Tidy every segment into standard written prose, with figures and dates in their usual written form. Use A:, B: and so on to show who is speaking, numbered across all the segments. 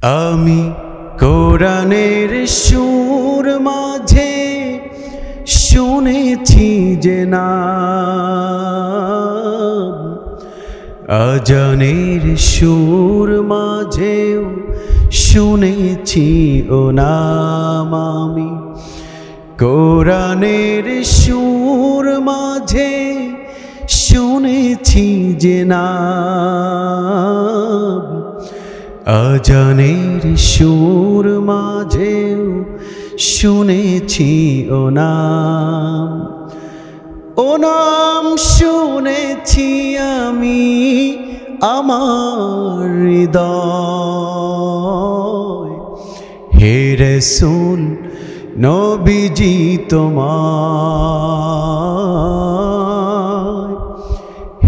A: আমি কোরআনের সুর মাঝে শুনেছি যে নাম, আজানের সুর মাঝেও শুনেছি ও নাম। আমি কোরআনের সুর মাঝে শুনেছি যে নাম, আজানের সুর মাঝেও শুনেছি ও নাম। ও নাম শুনেছি আমি আমার হৃদয়, হে রাসূল নবীজি তোমায়,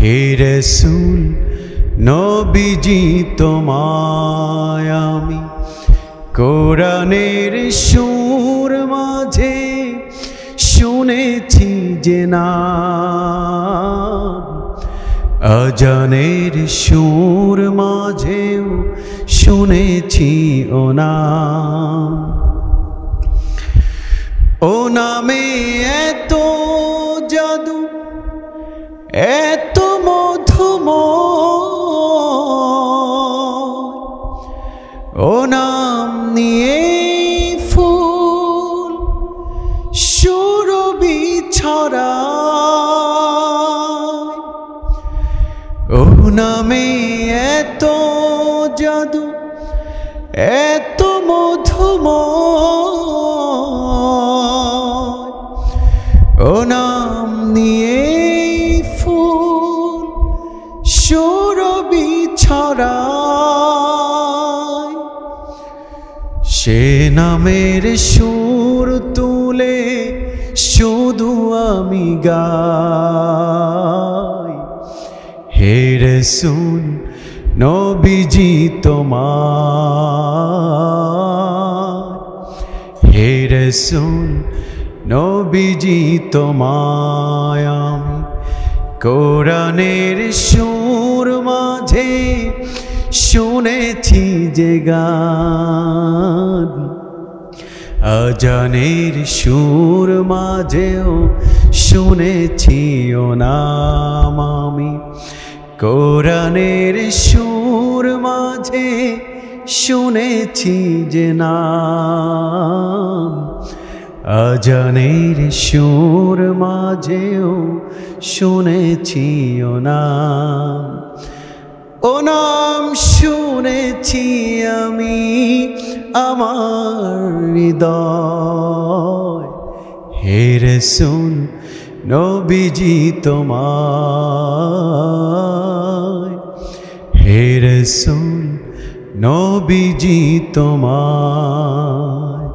A: হে রাসূল নবীজি তোমায়। আমি কোরআনের সুর মাঝে শুনেছি যে নাম, আজানের সুর মাঝেও শুনেছি ও নাম। ও নামে এত জাদু, এত মধুময়, ও নাম নিয়ে ফুল সুরভি ছড়ায়। ও নামে এত জাদু, এত মধুময়, ও নাম নিয়ে ফুল সুরভি ছড়ায়। সে নামের সুর তুলে শুধু আমি গাই, হে রাসূল নবীজি তোমায়, হে রাসূল নবীজি তোমায়। আমি কোরআনের সুর মাঝে শুনেছি যে গান, আজানের সুর মাঝেও শুনেছি ও নাম। আমি কোরআনের সুর মাঝে শুনেছি যে নাম, আজানের সুর মাঝেও শুনেছি ও নাম। ও নাম শুনেছি আমি আমার হৃদয়, হে রাসূল নবীজি তোমায়, হে রাসূল নবীজি তোমায়।